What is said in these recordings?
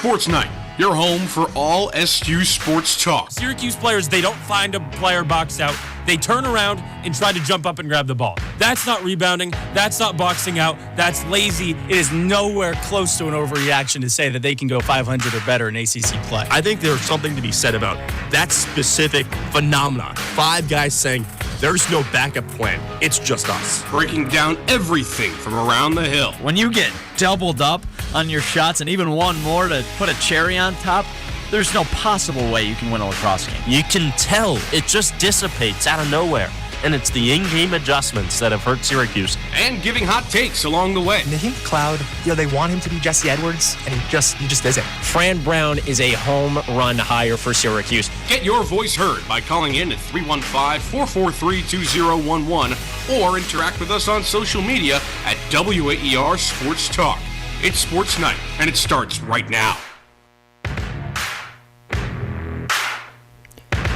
SportsNite, your home for all SU sports talk. Syracuse players, they don't find a player boxed out. They turn around and try to jump up and grab the ball. That's not rebounding. That's not boxing out. That's lazy. It is nowhere close to an overreaction to say that they can go 500 or better in ACC play. I think there's something to be said about that specific phenomenon. 5 guys saying, there's no backup plan. It's just us. Breaking down everything from around the hill. When you get doubled up on your shots and even one more to put a cherry on top, there's no possible way you can win a lacrosse game. You can tell it just dissipates out of nowhere. And it's the in-game adjustments that have hurt Syracuse. And giving hot takes along the way. Naheem Cloud, they want him to be Jesse Edwards, and he just isn't. Fran Brown is a home run hire for Syracuse. Get your voice heard by calling in at 315-443-2011 or interact with us on social media at WAER Sports Talk. It's Sports Night, and it starts right now.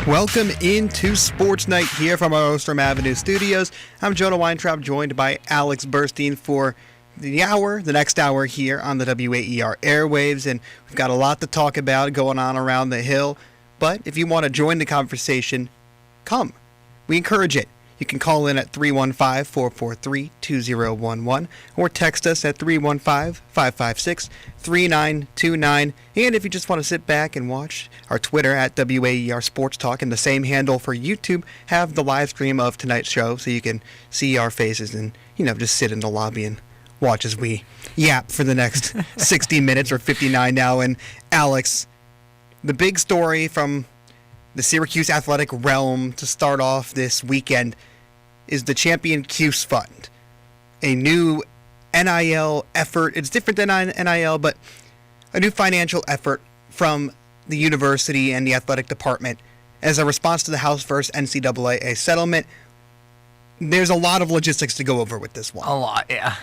Welcome into Sports Night here from our Restream Avenue studios. I'm Jonah Weintraub, joined by Alex Burstein for the next hour here on the WAER airwaves, and we've got a lot to talk about going on around the Hill. But if you want to join the conversation, come. We encourage it. You can call in at 315-443-2011 or text us at 315-556-3929. And if you just want to sit back and watch our Twitter at WAER Sports Talk and the same handle for YouTube, have the live stream of tonight's show so you can see our faces and, just sit in the lobby and watch as we yap for the next 60 minutes or 59 now. And Alex, the big story from the Syracuse athletic realm to start off this weekend is the Champion Cuse Fund, a new NIL effort. It's different than NIL, but a new financial effort from the university and the athletic department as a response to the House vs. NCAA settlement. There's a lot of logistics to go over with this one. A lot, yeah.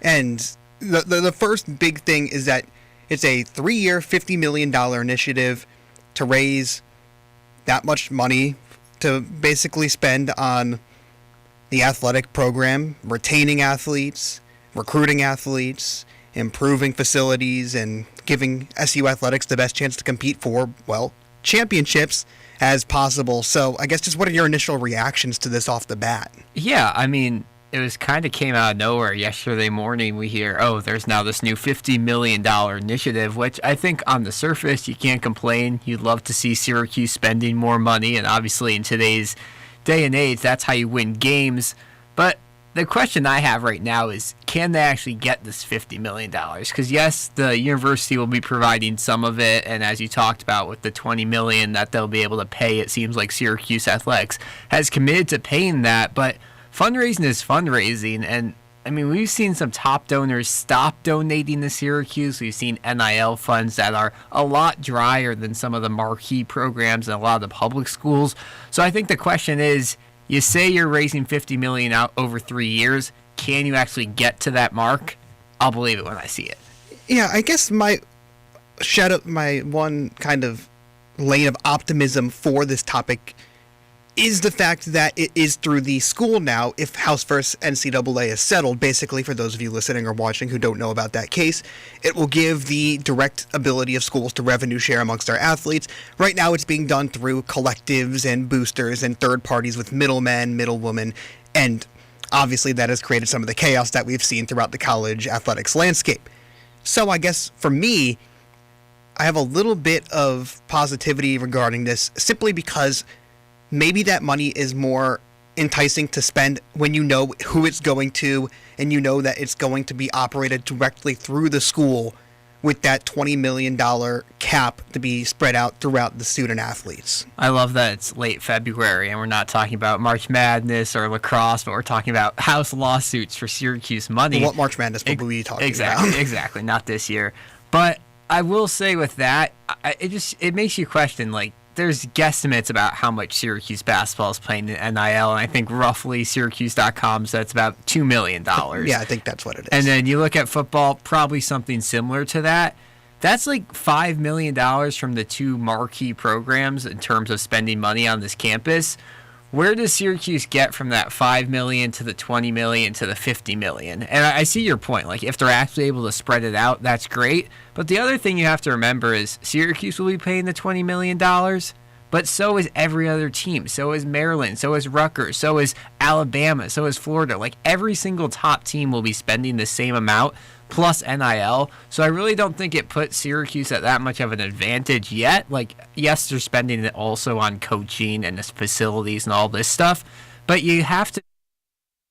And the first big thing is that it's a 3-year, $50 million initiative to raise that much money to basically spend on the athletic program, retaining athletes, recruiting athletes, improving facilities, and giving SU athletics the best chance to compete for, championships as possible. So I guess just what are your initial reactions to this off the bat? Yeah, it kind of came out of nowhere. Yesterday morning we hear, there's now this new $50 million initiative, which I think on the surface you can't complain. You'd love to see Syracuse spending more money, and obviously in today's day and age, that's how you win games. But the question I have right now is, can they actually get this $50 million? Because yes, the university will be providing some of it, and as you talked about with the $20 million that they'll be able to pay, it seems like Syracuse Athletics has committed to paying that, but fundraising is fundraising, and we've seen some top donors stop donating to Syracuse. We've seen NIL funds that are a lot drier than some of the marquee programs in a lot of the public schools. So I think the question is, you say you're raising $50 million out over 3 years. Can you actually get to that mark? I'll believe it when I see it. Yeah, I guess my one kind of lane of optimism for this topic is the fact that it is through the school now. If House vs. NCAA is settled, basically, for those of you listening or watching who don't know about that case, it will give the direct ability of schools to revenue share amongst their athletes. Right now it's being done through collectives and boosters and third parties with middlemen, middlewomen, and obviously that has created some of the chaos that we've seen throughout the college athletics landscape. So I guess for me, I have a little bit of positivity regarding this simply because maybe that money is more enticing to spend when you know who it's going to and you know that it's going to be operated directly through the school with that $20 million cap to be spread out throughout the student athletes. I love that it's late February and we're not talking about March Madness or lacrosse, but we're talking about House lawsuits for Syracuse money. Well, what March Madness will we be talking about? Exactly, not this year. But I will say with that, it makes you question, there's guesstimates about how much Syracuse basketball is playing in NIL, and I think roughly Syracuse.com says it's about $2 million. Yeah, I think that's what it is. And then you look at football, probably something similar to that. That's like $5 million from the two marquee programs in terms of spending money on this campus, where does Syracuse get from that $5 million to the $20 million to the $50 million? And I see your point. Like, if they're actually able to spread it out, that's great. But the other thing you have to remember is Syracuse will be paying the $20 million, but so is every other team. So is Maryland. So is Rutgers. So is Alabama. So is Florida. Like, every single top team will be spending the same amount plus NIL. So I really don't think it puts Syracuse at that much of an advantage yet. Like, yes, they're spending it also on coaching and the facilities and all this stuff, but you have to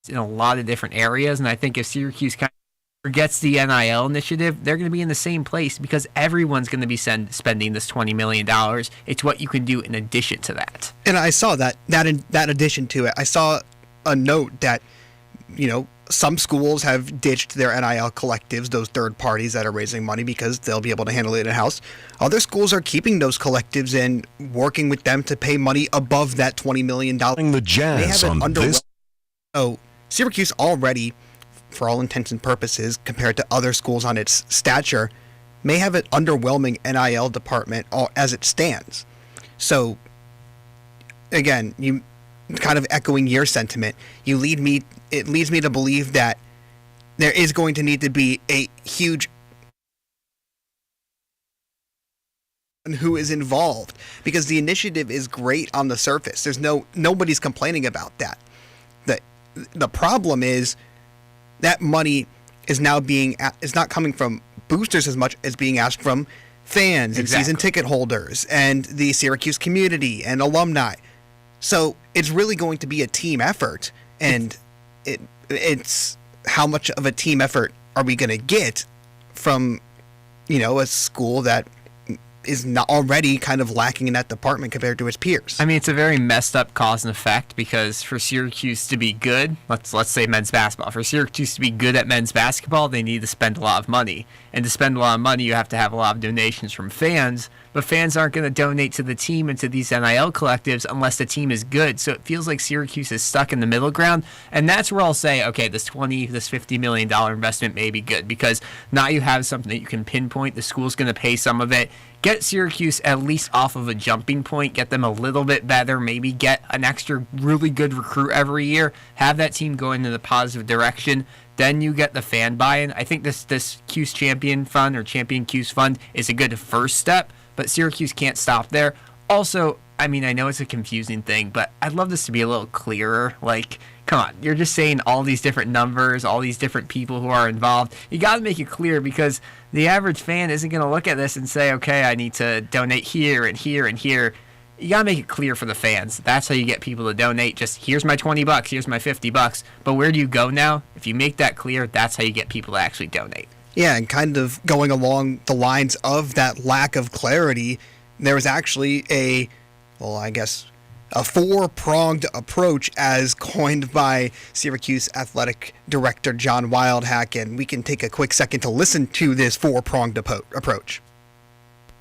in a lot of different areas. And I think if Syracuse kind of forgets the NIL initiative, they're going to be in the same place because everyone's going to be spending this $20 million. It's what you can do in addition to that. And I saw that addition to it, I saw a note that, some schools have ditched their NIL collectives, those third parties that are raising money, because they'll be able to handle it in-house. Other schools are keeping those collectives and working with them to pay money above that $20 million. The Jazz on this. So Syracuse already, for all intents and purposes, compared to other schools on its stature, may have an underwhelming NIL department as it stands. So, again, you kind of echoing your sentiment, it leads me to believe that there is going to need to be a huge who is involved, because the initiative is great on the surface. There's nobody's complaining about that. The problem is that money is now is not coming from boosters as much as being asked from fans and season ticket holders and the Syracuse community and alumni. So it's really going to be a team effort, and it's how much of a team effort are we going to get from, a school that is not already kind of lacking in that department compared to its peers. I mean, it's a very messed up cause and effect, because for Syracuse to be good, let's say men's basketball, for Syracuse to be good at men's basketball, they need to spend a lot of money. And to spend a lot of money, you have to have a lot of donations from fans, but fans aren't going to donate to the team and to these NIL collectives unless the team is good. So it feels like Syracuse is stuck in the middle ground, and that's where I'll say, okay, this $50 million investment may be good, because now you have something that you can pinpoint. The school's going to pay some of it. Get Syracuse at least off of a jumping point, get them a little bit better, maybe get an extra really good recruit every year, have that team go into the positive direction. Then you get the fan buy-in. I think this Cuse Champion Fund or Champion Cuse Fund is a good first step, but Syracuse can't stop there. Also, I mean, I know it's a confusing thing, but I'd love this to be a little clearer. Like, come on, you're just saying all these different numbers, all these different people who are involved. You got to make it clear, because the average fan isn't going to look at this and say, okay, I need to donate here and here and here. You got to make it clear for the fans. That's how you get people to donate. Just, here's my $20, here's my $50. But where do you go now? If you make that clear, that's how you get people to actually donate. Yeah, and kind of going along the lines of that lack of clarity, there was actually a four-pronged approach as coined by Syracuse athletic director John Wildhack, and we can take a quick second to listen to this four-pronged approach.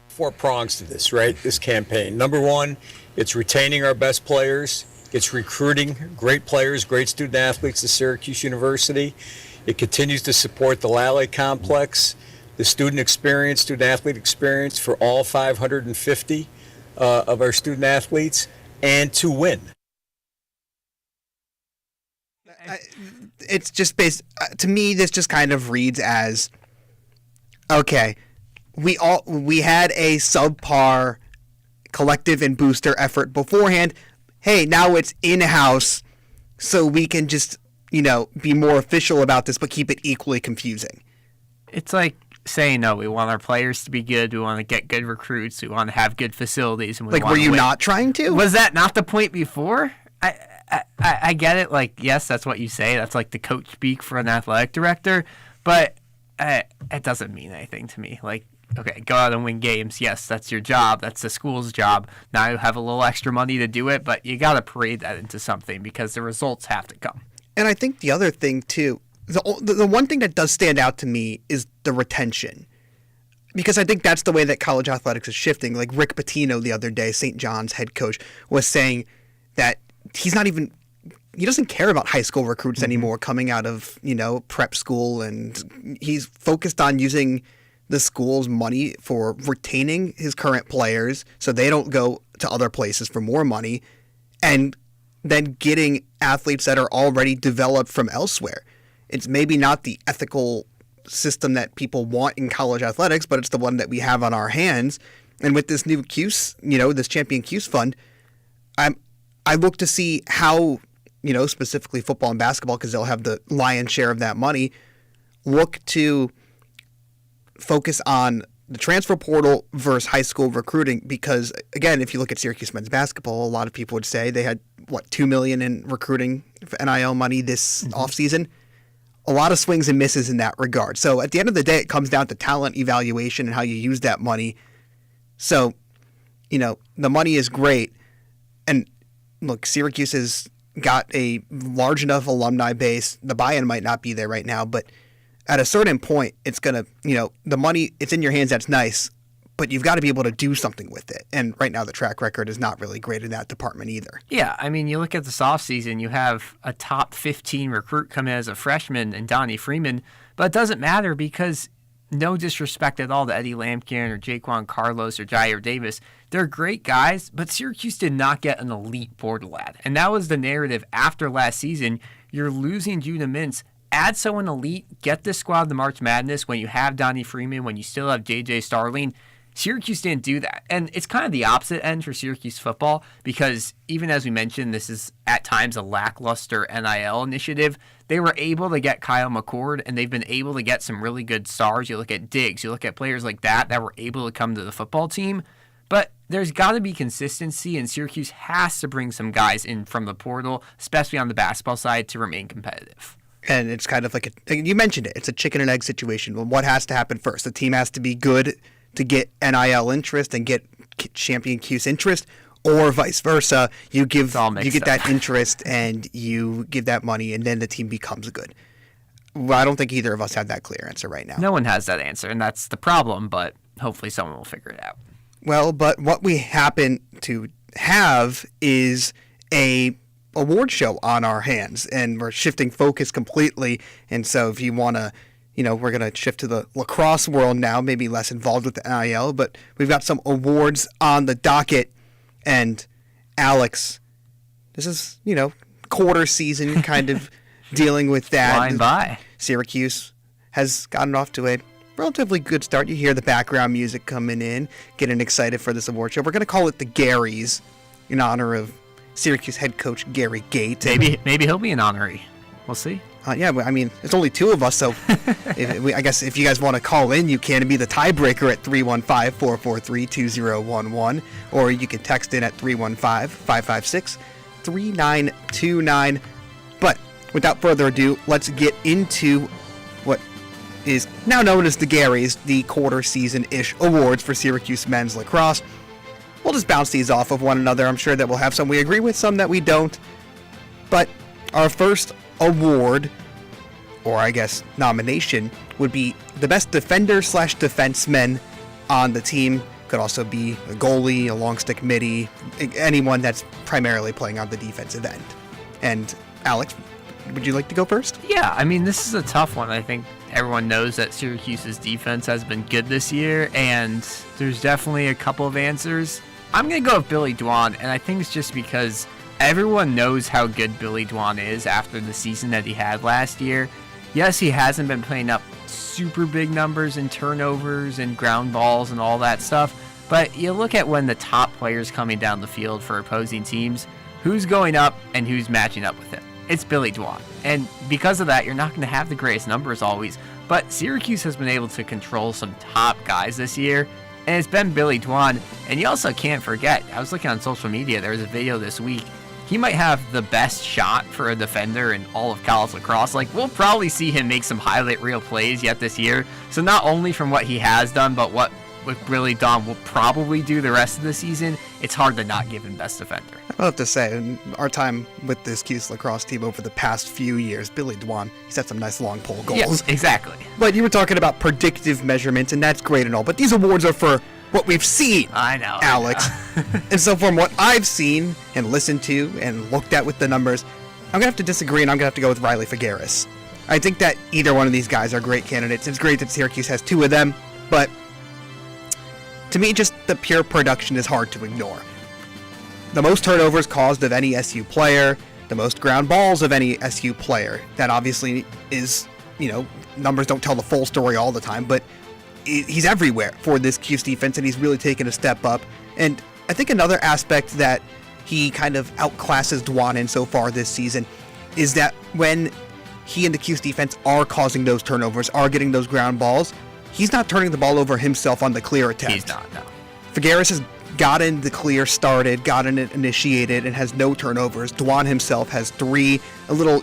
4 prongs to this, right? This campaign. Number 1, it's retaining our best players. It's recruiting great players, great student athletes to Syracuse University. It continues to support the Lally complex, the student athlete experience for all 550 of our student athletes, and to win. It's just to me, this just kind of reads as, okay, we had a subpar collective and booster effort beforehand. Hey, now it's in-house, so we can just, be more official about this, but keep it equally confusing. It's like saying, no, we want our players to be good, we want to get good recruits, we want to have good facilities, and we want were you win. not trying to? Was that not the point before? I get it. Like, yes, that's what you say. That's like the coach speak for an athletic director, but it doesn't mean anything to me. Like, okay, go out and win games. Yes, that's your job. That's the school's job. Now you have a little extra money to do it, but you got to parade that into something, because the results have to come. And I think the other thing, too, the one thing that does stand out to me is the retention. Because I think that's the way that college athletics is shifting. Like Rick Pitino the other day, St. John's head coach, was saying that he doesn't care about high school recruits anymore coming out of, prep school, and he's focused on using the school's money for retaining his current players so they don't go to other places for more money, and than getting athletes that are already developed from elsewhere. It's maybe not the ethical system that people want in college athletics, but it's the one that we have on our hands. And with this new CUSE, this Champion CUSE fund, I look to see how, specifically football and basketball, because they'll have the lion's share of that money, look to focus on the transfer portal versus high school recruiting. Because, again, if you look at Syracuse men's basketball, a lot of people would say they had, $2 million in recruiting for NIL money this offseason. A lot of swings and misses in that regard. So at the end of the day, it comes down to talent evaluation and how you use that money. So, the money is great. And look, Syracuse has got a large enough alumni base. The buy-in might not be there right now, but at a certain point, it's going to, the money, it's in your hands, that's nice, but you've got to be able to do something with it. And right now, the track record is not really great in that department either. Yeah, I mean, you look at this offseason, you have a top 15 recruit come in as a freshman in Donnie Freeman, but it doesn't matter because no disrespect at all to Eddie Lampkin or Jaquan Carlos or Jair Davis. They're great guys, but Syracuse did not get an elite portal lad. And that was the narrative after last season. You're losing Judah Mintz. Add someone elite, get this squad to March Madness when you have Donnie Freeman, when you still have J.J. Starling. Syracuse didn't do that. And it's kind of the opposite end for Syracuse football because even as we mentioned, this is at times a lackluster NIL initiative. They were able to get Kyle McCord, and they've been able to get some really good stars. You look at Diggs, you look at players like that were able to come to the football team. But there's got to be consistency, and Syracuse has to bring some guys in from the portal, especially on the basketball side, to remain competitive. And it's kind of like you mentioned it. It's a chicken and egg situation. Well, what has to happen first? The team has to be good to get NIL interest and get Champion CUSE interest, or vice versa. You get that interest and you give that money, and then the team becomes good. Well, I don't think either of us have that clear answer right now. No one has that answer, and that's the problem. But hopefully, someone will figure it out. Well, but what we happen to have is a award show on our hands, and we're shifting focus completely. And so if you want to, we're going to shift to the lacrosse world now, maybe less involved with the NIL, but we've got some awards on the docket. And Alex, this is, quarter season kind of dealing with that. Flying by. Syracuse has gotten off to a relatively good start. You hear the background music coming in, getting excited for this award show. We're going to call it the Garys in honor of Syracuse head coach Gary Gate. Maybe he'll be an honoree. We'll see. Yeah, I mean, it's only two of us, so I guess if you guys want to call in, you can be the tiebreaker at 315-443-2011, or you can text in at 315-556-3929. But without further ado, let's get into what is now known as the Garys, the quarter season-ish awards for Syracuse men's lacrosse. We'll just bounce these off of one another. I'm sure that we'll have some we agree with, some that we don't. But our first award, or I guess nomination, would be the best defender/defenseman on the team. Could also be a goalie, a long stick midi, anyone that's primarily playing on the defensive end. And Alex, would you like to go first? Yeah, I mean, this is a tough one. I think everyone knows that Syracuse's defense has been good this year, and there's definitely a couple of answers. I'm going to go with Billy Dwan, and I think it's just because everyone knows how good Billy Dwan is after the season that he had last year. Yes, he hasn't been playing up super big numbers in turnovers and ground balls and all that stuff, but you look at when the top players coming down the field for opposing teams, who's going up and who's matching up with him. It's Billy Dwan. And because of that, you're not going to have the greatest numbers always, but Syracuse has been able to control some top guys this year, and it's been Billy Dwan. And you also can't forget, I was looking on social media, there was a video this week, he might have the best shot for a defender in all of college lacrosse. Like, we'll probably see him make some highlight reel plays yet this year. So not only from what he has done, but what Billy Dwan will probably do the rest of the season, it's hard to not give him best defender. I'll have to say, in our time with this CUSE lacrosse team over the past few years, Billy Dwan, he's had some nice long pole goals. Yeah, exactly. But you were talking about predictive measurements, and that's great and all, but these awards are for what we've seen, I know, Alex. And so from what I've seen and listened to and looked at with the numbers, I'm going to have to disagree, and I'm going to have to go with Riley Figueres. I think that either one of these guys are great candidates. It's great that Syracuse has two of them, but to me, just the pure production is hard to ignore. the most turnovers caused of any SU player, the most ground balls of any SU player. That obviously is, numbers don't tell the full story all the time, but he's everywhere for this Cuse defense, and he's really taken a step up. And I think another aspect that he kind of outclasses Dwan in so far this season is that when he and the Cuse defense are causing those turnovers, are getting those ground balls, he's not turning the ball over himself on the clear attempt. He's not, no. Figueres has gotten the clear started, gotten it initiated, and has no turnovers. Dwan himself has 3, a little,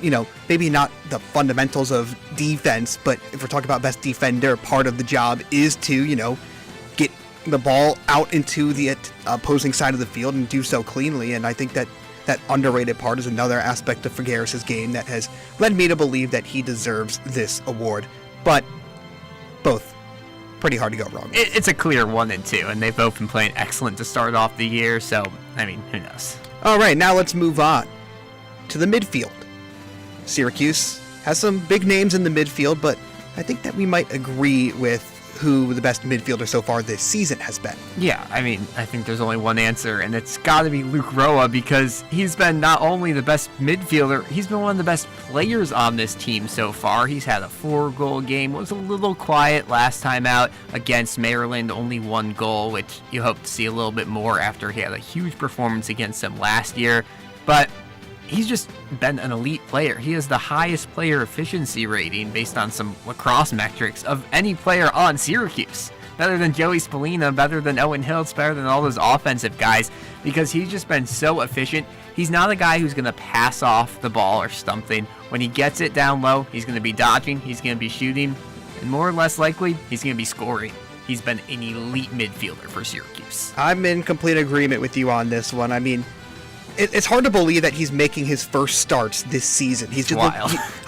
maybe not the fundamentals of defense, but if we're talking about best defender, part of the job is to, get the ball out into the opposing side of the field and do so cleanly. And I think that underrated part is another aspect of Figueres' game that has led me to believe that he deserves this award. But both pretty hard to go wrong. It's a clear 1 and 2, and they've both been playing excellent to start off the year, so, who knows? All right, now let's move on to the midfield. Syracuse has some big names in the midfield, but I think that we might agree with who the best midfielder so far this season has been. Yeah, I think there's only one answer, and it's got to be Luke Roa, because he's been not only the best midfielder, he's been one of the best players on this team so far. He's had a 4-goal game, was a little quiet last time out against Maryland, only 1 goal, which you hope to see a little bit more after he had a huge performance against them last year. But he's just been an elite player. He has the highest player efficiency rating based on some lacrosse metrics of any player on Syracuse. Better than Joey Spallina, better than Owen Hiltz, better than all those offensive guys, because he's just been so efficient. He's not a guy who's going to pass off the ball or something. When he gets it down low, he's going to be dodging, he's going to be shooting, and more or less likely, he's going to be scoring. He's been an elite midfielder for Syracuse. I'm in complete agreement with you on this one. It's hard to believe that he's making his first starts this season. He's just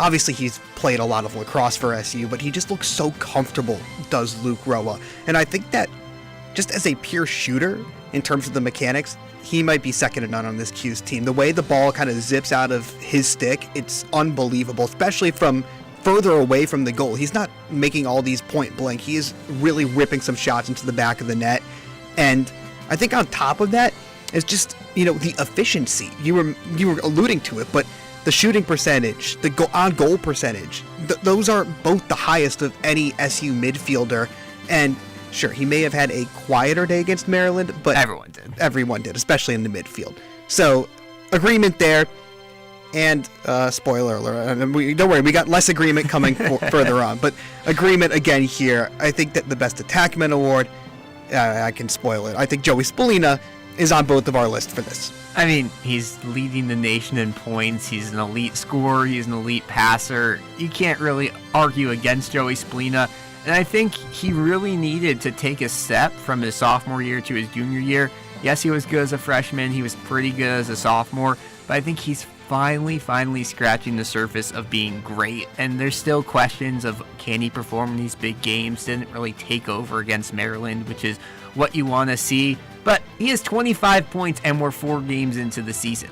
obviously he's played a lot of lacrosse for SU, but he just looks so comfortable, does Luke Roa. And I think that just as a pure shooter, in terms of the mechanics, he might be second to none on this Cuse team. The way the ball kind of zips out of his stick, it's unbelievable, especially from further away from the goal. He's not making all these point blank. He is really ripping some shots into the back of the net. And I think on top of that, it's just, the efficiency. You were alluding to it, but the shooting percentage, the on-goal percentage, those are both the highest of any SU midfielder. And sure, he may have had a quieter day against Maryland, but everyone did, especially in the midfield. So, agreement there. And spoiler alert, don't worry, we got less agreement coming further on, but agreement again here. I think that the Best Attackman Award, I can spoil it. I think Joey Spallina is on both of our lists for this. He's leading the nation in points. He's an elite scorer. He's an elite passer. You can't really argue against Joey Spallina. And I think he really needed to take a step from his sophomore year to his junior year. Yes, he was good as a freshman. He was pretty good as a sophomore. But I think he's finally scratching the surface of being great. And there's still questions of, can he perform in these big games? Didn't really take over against Maryland, which is what you want to see. But he has 25 points and we're 4 games into the season.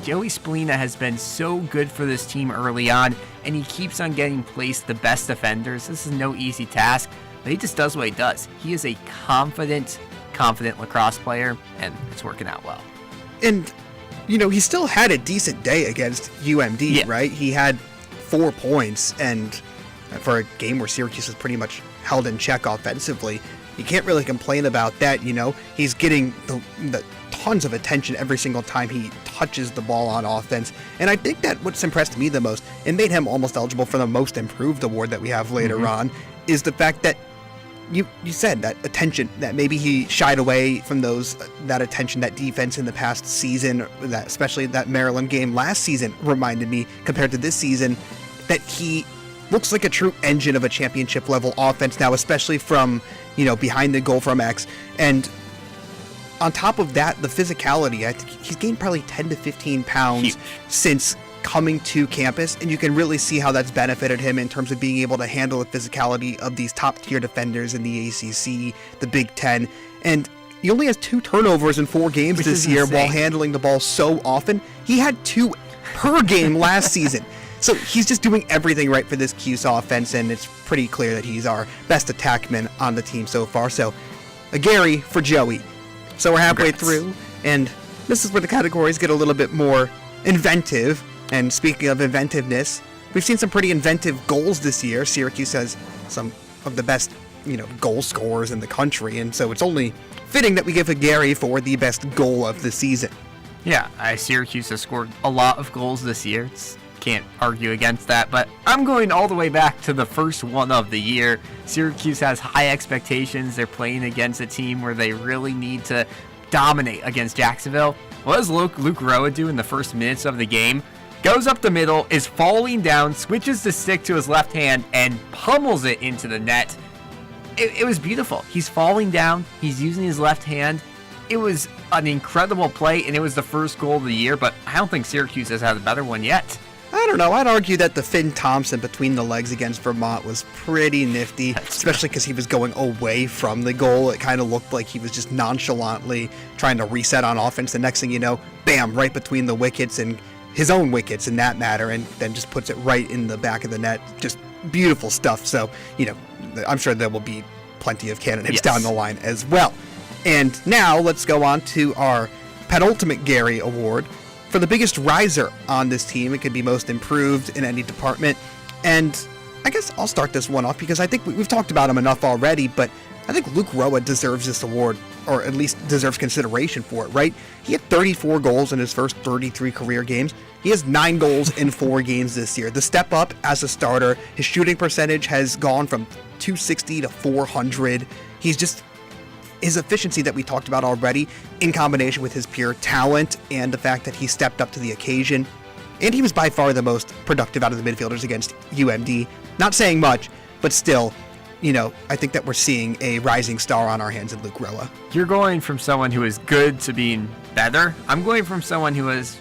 Joey Spallina has been so good for this team early on, and he keeps on getting placed the best defenders. This is no easy task, but he just does what he does. He is a confident lacrosse player, and it's working out well. And, he still had a decent day against UMD, right? He had 4 points, and for a game where Syracuse was pretty much held in check offensively, you can't really complain about that. He's getting the tons of attention every single time he touches the ball on offense. And I think that what's impressed me the most, and made him almost eligible for the Most Improved award that we have later on, is the fact that you said that attention, that maybe he shied away from that attention, that defense in the past season, that especially that Maryland game last season reminded me, compared to this season, that he looks like a true engine of a championship level offense now, especially from, behind the goal from X. And on top of that, the physicality, I think he's gained probably 10 to 15 pounds since coming to campus, and you can really see how that's benefited him in terms of being able to handle the physicality of these top-tier defenders in the ACC, the Big Ten. And he only has 2 turnovers in 4 games this year while handling the ball so often. He had 2 per game last season. So he's just doing everything right for this Cuse offense, and it's pretty clear that he's our best attackman on the team so far. So a Gary for Joey. So we're halfway through, and this is where the categories get a little bit more inventive. And speaking of inventiveness, we've seen some pretty inventive goals this year. Syracuse has some of the best, goal scorers in the country, and so it's only fitting that we give a Gary for the best goal of the season. Yeah, Syracuse has scored a lot of goals this year. Can't argue against that, but I'm going all the way back to the first one of the year. Syracuse has high expectations. They're playing against a team where they really need to dominate against Jacksonville. What does Luke Roa do in the first minutes of the game? Goes up the middle, is falling down, switches the stick to his left hand, and pummels it into the net. It was beautiful. He's falling down. He's using his left hand. It was an incredible play, and it was the first goal of the year, but I don't think Syracuse has had a better one yet. I don't know. I'd argue that the Finn Thompson between the legs against Vermont was pretty nifty, especially because he was going away from the goal. It kind of looked like he was just nonchalantly trying to reset on offense. The next thing you know, bam, right between the wickets and his own wickets in that matter, and then just puts it right in the back of the net. Just beautiful stuff. So, I'm sure there will be plenty of candidates down the line as well. And now let's go on to our penultimate Gary Award. For the biggest riser on this team, it could be most improved in any department. And I guess I'll start this one off because I think we've talked about him enough already, but I think Luke Roa deserves this award, or at least deserves consideration for it, right? He had 34 goals in his first 33 career games. He has 9 goals in 4 games this year. The step up as a starter, his shooting percentage has gone from 260 to 400. His efficiency that we talked about already, in combination with his pure talent and the fact that he stepped up to the occasion. And he was by far the most productive out of the midfielders against UMD. Not saying much, but still, I think that we're seeing a rising star on our hands in Luke Roa. You're going from someone who is good to being better. I'm going from someone who was,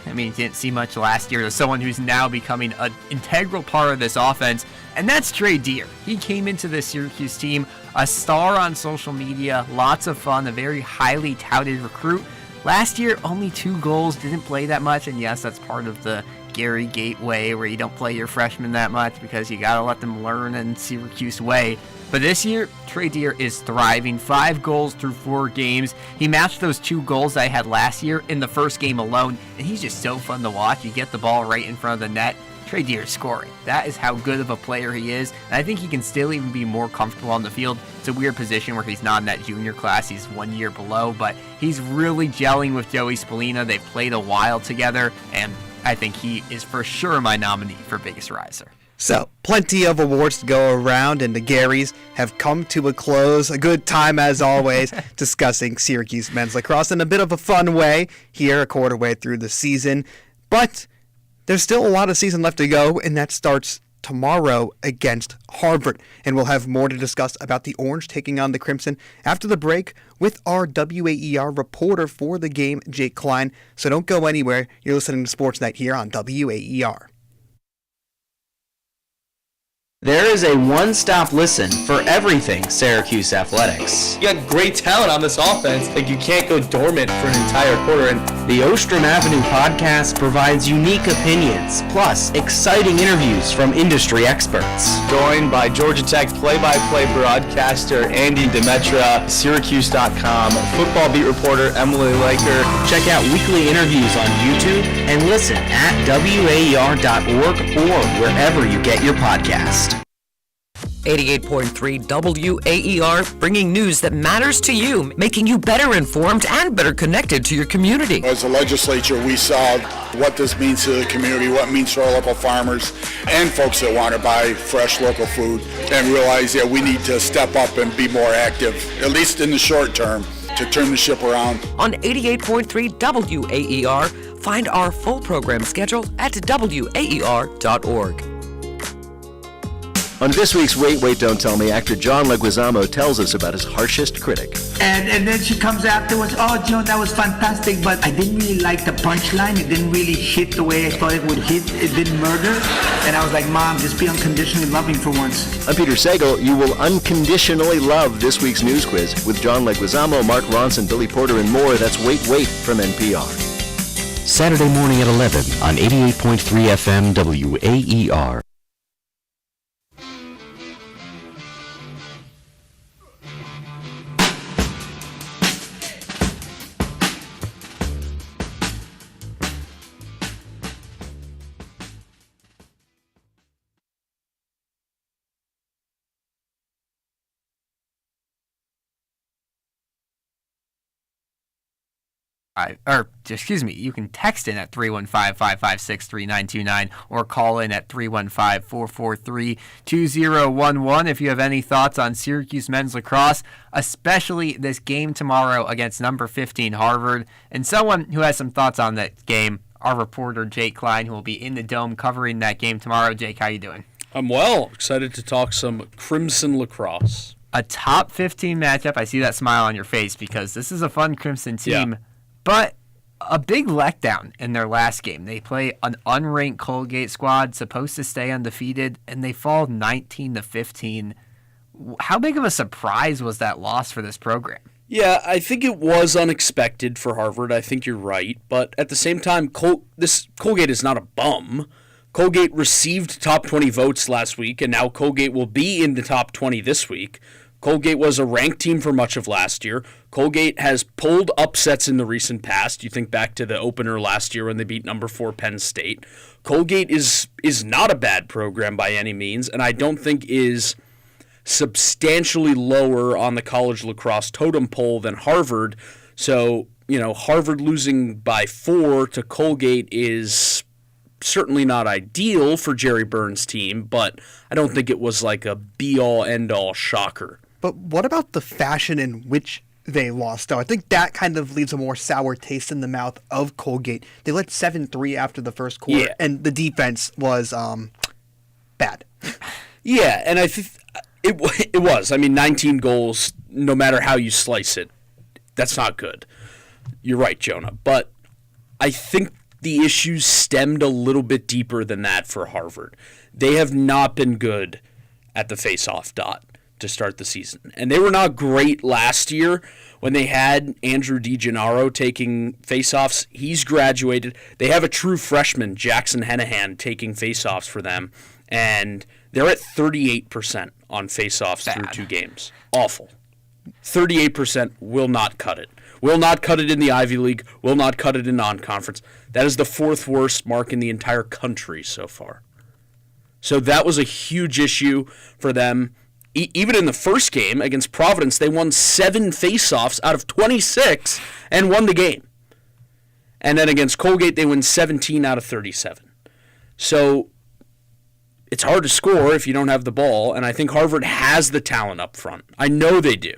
didn't see much last year, to someone who's now becoming an integral part of this offense, and that's Trey Deer. He came into the Syracuse team a star on social media, lots of fun, a very highly touted recruit. Last year, only 2 goals, didn't play that much, and yes, that's part of the Gary Gateway where you don't play your freshmen that much because you gotta let them learn in Syracuse way. But this year, Trey Deer is thriving. 5 goals through 4 games. He matched those 2 goals I had last year in the first game alone, and he's just so fun to watch. You get the ball right in front of the net. Trey Deer is scoring. That is how good of a player he is, and I think he can still even be more comfortable on the field. It's a weird position where he's not in that junior class. He's 1 year below, but he's really gelling with Joey Spallina. They've played a while together, and I think he is for sure my nominee for biggest riser. So, plenty of awards to go around, and the Garys have come to a close. A good time, as always, discussing Syracuse men's lacrosse in a bit of a fun way here, a quarter way through the season. But there's still a lot of season left to go, and that starts tomorrow against Harvard. And we'll have more to discuss about the Orange taking on the Crimson after the break with our WAER reporter for the game, Jake Klein. So don't go anywhere. You're listening to SportsNite here on WAER. There is a one-stop listen for everything Syracuse athletics. You got great talent on this offense. You can't go dormant for an entire quarter. And the Ostrom Avenue podcast provides unique opinions, plus exciting interviews from industry experts. Joined by Georgia Tech play-by-play broadcaster Andy Demetra, Syracuse.com, football beat reporter Emily Laker. Check out weekly interviews on YouTube and listen at WAER.org or wherever you get your podcast. 88.3 WAER, bringing news that matters to you, making you better informed and better connected to your community. As a legislature, we saw what this means to the community, what it means to our local farmers and folks that want to buy fresh local food, and realize that we need to step up and be more active, at least in the short term, to turn the ship around. On 88.3 WAER, find our full program schedule at WAER.org. On this week's Wait, Wait, Don't Tell Me, actor John Leguizamo tells us about his harshest critic. And then she comes afterwards, oh, John, that was fantastic, but I didn't really like the punchline. It didn't really hit the way I thought it would hit. It didn't murder. And I was like, Mom, just be unconditionally loving for once. I'm Peter Sagal. You will unconditionally love this week's news quiz with John Leguizamo, Mark Ronson, Billy Porter, and more. That's Wait, Wait from NPR. Saturday morning at 11 on 88.3 FM WAER. You can text in at 315-556-3929 or call in at 315-443-2011 if you have any thoughts on Syracuse men's lacrosse, especially this game tomorrow against number 15 Harvard. And someone who has some thoughts on that game, our reporter Jake Klein, who will be in the Dome covering that game tomorrow. Jake, how you doing? I'm well. Excited to talk some Crimson lacrosse. A top 15 matchup. I see that smile on your face because this is a fun Crimson team, but a big letdown in their last game. They play an unranked Colgate squad, supposed to stay undefeated, and they fall 19-15. How big of a surprise was that loss for this program? Yeah, I think it was unexpected for Harvard. I think you're right. But at the same time, Colgate is not a bum. Colgate received top 20 votes last week, and now Colgate will be in the top 20 this week. Colgate was a ranked team for much of last year. Colgate has pulled upsets in the recent past. You think back to the opener last year when they beat number 4 Penn State. Colgate is not a bad program by any means, and I don't think is substantially lower on the college lacrosse totem pole than Harvard. So, Harvard losing by 4 to Colgate is certainly not ideal for Jerry Burns' team, but I don't think it was like a be-all, end-all shocker. But what about the fashion in which they lost, though? I think that kind of leaves a more sour taste in the mouth of Colgate. They led 7-3 after the first quarter, and the defense was bad. Yeah, and I think it was. 19 goals, no matter how you slice it, that's not good. You're right, Jonah. But I think the issues stemmed a little bit deeper than that for Harvard. They have not been good at the face-off dot to start the season. And they were not great last year when they had Andrew DiGennaro taking face-offs. He's graduated. They have a true freshman, Jackson Hennehan, taking face-offs for them. And they're at 38% on face-offs through 2 games. Awful. 38% will not cut it. Will not cut it in the Ivy League. Will not cut it in non-conference. That is the 4th worst mark in the entire country so far. So that was a huge issue for them. Even in the first game against Providence, they won 7 face-offs out of 26 and won the game. And then against Colgate, they win 17 out of 37. So it's hard to score if you don't have the ball, and I think Harvard has the talent up front. I know they do.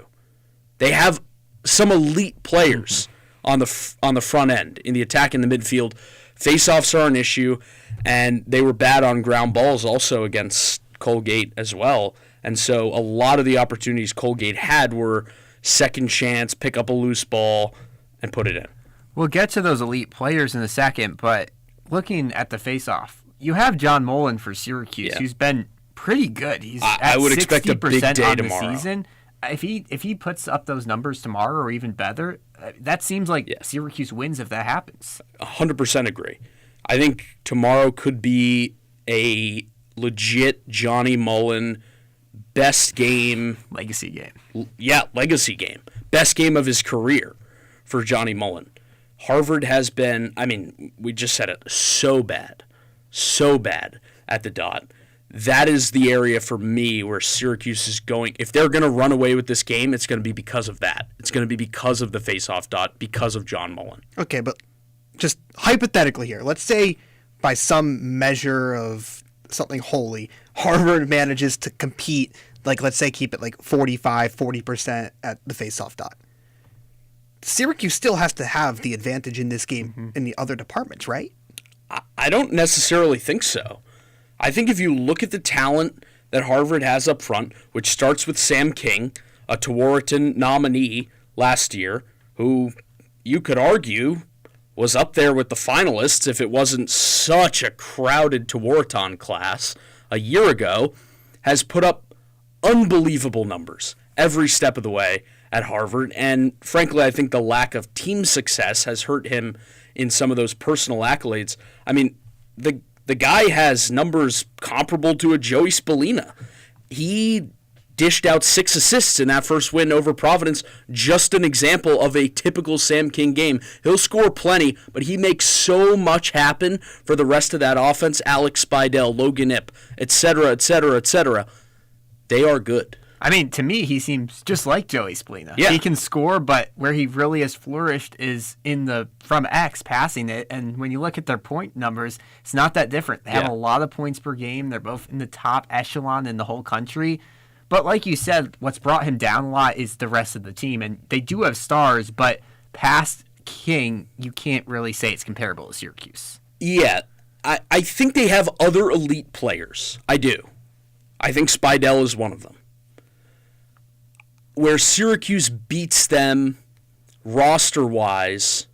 They have some elite players on the front end, in the attack, in the midfield. Face-offs are an issue, and they were bad on ground balls also against Colgate as well. And so a lot of the opportunities Colgate had were second chance, pick up a loose ball, and put it in. We'll get to those elite players in a second, but looking at the face-off, you have John Mullen for Syracuse, who's been pretty good. He's I would expect a big day on tomorrow. The season. If he puts up those numbers tomorrow or even better, that seems like Syracuse wins if that happens. 100% agree. I think tomorrow could be a legit Johnny Mullen best game. Legacy game. Yeah, legacy game. Best game of his career for Johnny Mullen. Harvard has been, we just said it, so bad at the dot. That is the area for me where Syracuse is going. If they're going to run away with this game, it's going to be because of that. It's going to be because of the face-off dot, because of John Mullen. Okay, but just hypothetically here, let's say by some measure of something holy, Harvard manages to compete, let's say keep it 45-40% at the face-off dot. Syracuse still has to have the advantage in this game in the other departments, right? I don't necessarily think so. I think if you look at the talent that Harvard has up front, which starts with Sam King, a Tewaaraton nominee last year, who you could argue was up there with the finalists if it wasn't such a crowded Tewaaraton class a year ago, has put up unbelievable numbers every step of the way at Harvard. And frankly, I think the lack of team success has hurt him in some of those personal accolades. The guy has numbers comparable to a Joey Spallina. He dished out 6 assists in that first win over Providence. Just an example of a typical Sam King game. He'll score plenty, but he makes so much happen for the rest of that offense. Alex Spidell, Logan Ipp, etc., etc., etc. They are good. I mean, to me, he seems just like Joey Splina. Yeah. He can score, but where he really has flourished is in the from X passing it. And when you look at their point numbers, it's not that different. They have a lot of points per game. They're both in the top echelon in the whole country. But like you said, what's brought him down a lot is the rest of the team. And they do have stars, but past King, you can't really say it's comparable to Syracuse. Yeah, I think they have other elite players. I do. I think Spidell is one of them. Where Syracuse beats them roster-wise,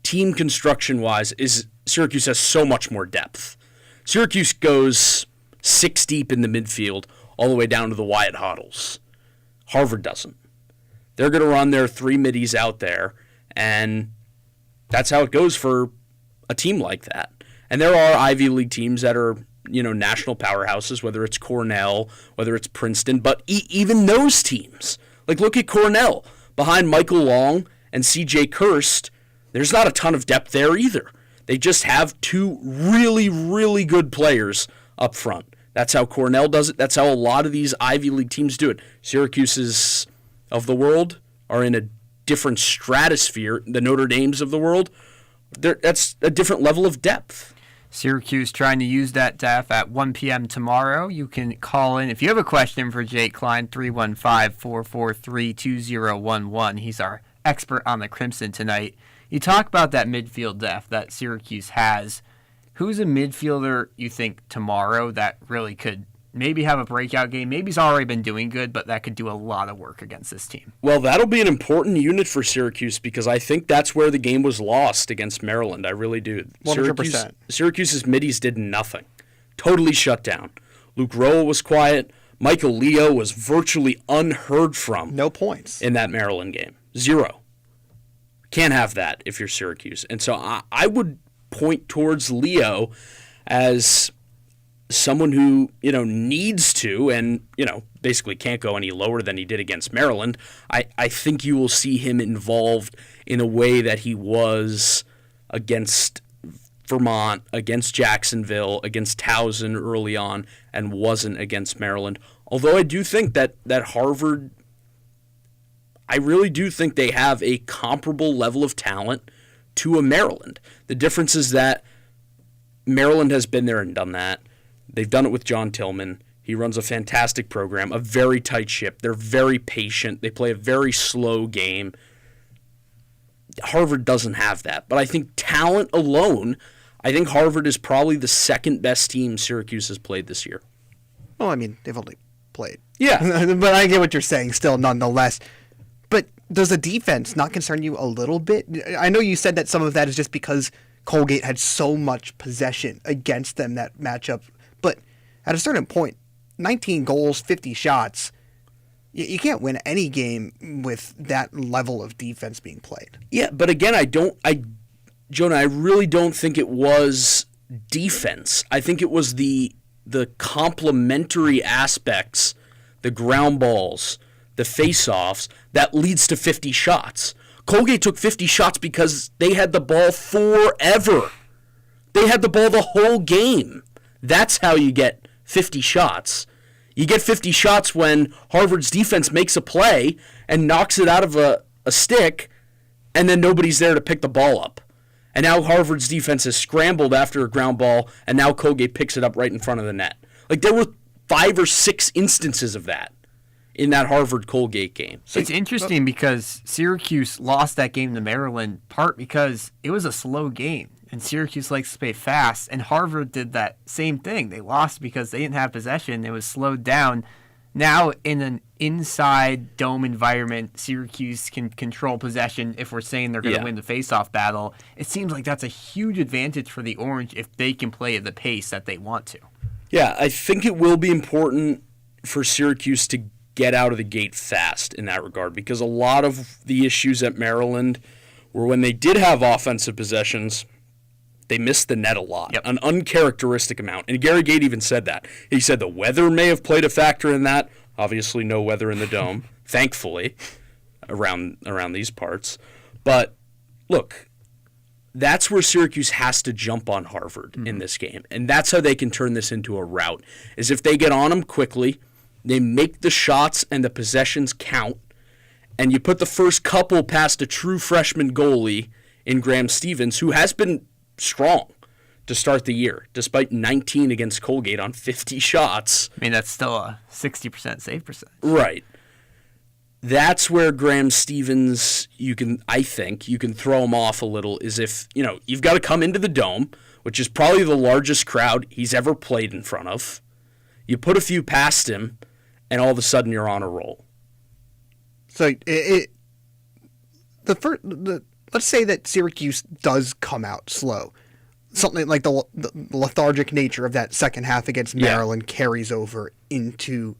team construction-wise, is Syracuse has so much more depth. Syracuse goes 6 deep in the midfield all the way down to the Wyatt Hoddles. Harvard doesn't. They're going to run their 3 middies out there, and that's how it goes for a team like that. And there are Ivy League teams that are, national powerhouses, whether it's Cornell, whether it's Princeton, but even those teams. Like, look at Cornell. Behind Michael Long and C.J. Kirst, there's not a ton of depth there either. They just have 2 really, really good players up front. That's how Cornell does it. That's how a lot of these Ivy League teams do it. Syracuse's of the world are in a different stratosphere. The Notre Dames of the world, that's a different level of depth. Syracuse trying to use that depth at 1 p.m. tomorrow. You can call in if you have a question for Jake Klein, 315-443-2011. He's our expert on the Crimson tonight. You talk about that midfield depth that Syracuse has. Who's a midfielder you think tomorrow that really could maybe have a breakout game? Maybe he's already been doing good, but that could do a lot of work against this team. Well, that'll be an important unit for Syracuse because I think that's where the game was lost against Maryland. I really do. 100%. Syracuse's middies did nothing. Totally shut down. Luke Rowe was quiet. Michael Leo was virtually unheard from. No points. In that Maryland game. 0. Can't have that if you're Syracuse. And so I would point towards Leo as someone who, needs to and, basically can't go any lower than he did against Maryland. I think you will see him involved in a way that he was against Vermont, against Jacksonville, against Towson early on, and wasn't against Maryland. Although I do think that Harvard, I really do think they have a comparable level of talent to a Maryland. The difference is that Maryland has been there and done that. They've done it with John Tillman. He runs a fantastic program, a very tight ship. They're very patient. They play a very slow game. Harvard doesn't have that. But I think talent alone, I think Harvard is probably the second best team Syracuse has played this year. Well, I mean, they've only played. Yeah. But I get what you're saying still, nonetheless. But does the defense not concern you a little bit? I know you said that some of that is just because Colgate had so much possession against them, that matchup. But at a certain point, 19 goals, 50 shots, you can't win any game with that level of defense being played. Yeah, but again, Jonah, I really don't think it was defense. I think it was the complementary aspects, the ground balls, the face-offs, that leads to 50 shots. Colgate took 50 shots because they had the ball forever. They had the ball the whole game. That's how you get 50 shots. You get 50 shots when Harvard's defense makes a play and knocks it out of a stick, and then nobody's there to pick the ball up. And now Harvard's defense has scrambled after a ground ball, and now Colgate picks it up right in front of the net. Like, there were 5 or 6 instances of that in that Harvard-Colgate game. So it's interesting because Syracuse lost that game to Maryland, part because it was a slow game, and Syracuse likes to play fast, and Harvard did that same thing. They lost because they didn't have possession. It was slowed down. Now, in an inside dome environment, Syracuse can control possession if we're saying they're going to win the faceoff battle. It seems like that's a huge advantage for the Orange if they can play at the pace that they want to. Yeah, I think it will be important for Syracuse to get out of the gate fast in that regard, because a lot of the issues at Maryland were when they did have offensive possessions, they missed the net a lot, an uncharacteristic amount. And Gary Gate even said that. He said the weather may have played a factor in that. Obviously no weather in the dome, thankfully, around these parts. But look, that's where Syracuse has to jump on Harvard in this game. And that's how they can turn this into a rout, is if they get on them quickly, They make the shots and the possessions count, and you put the first couple past a true freshman goalie in Graham Stevens, who has been strong to start the year, despite 19 against Colgate on 50 shots. I mean, that's still a 60% save percentage. Right. That's where Graham Stevens, I think you can throw him off a little, is if, you've got to come into the Dome, which is probably the largest crowd he's ever played in front of. You put a few past him, and all of a sudden you're on a roll. So let's say that Syracuse does come out slow. Something like the lethargic nature of that second half against Maryland carries over into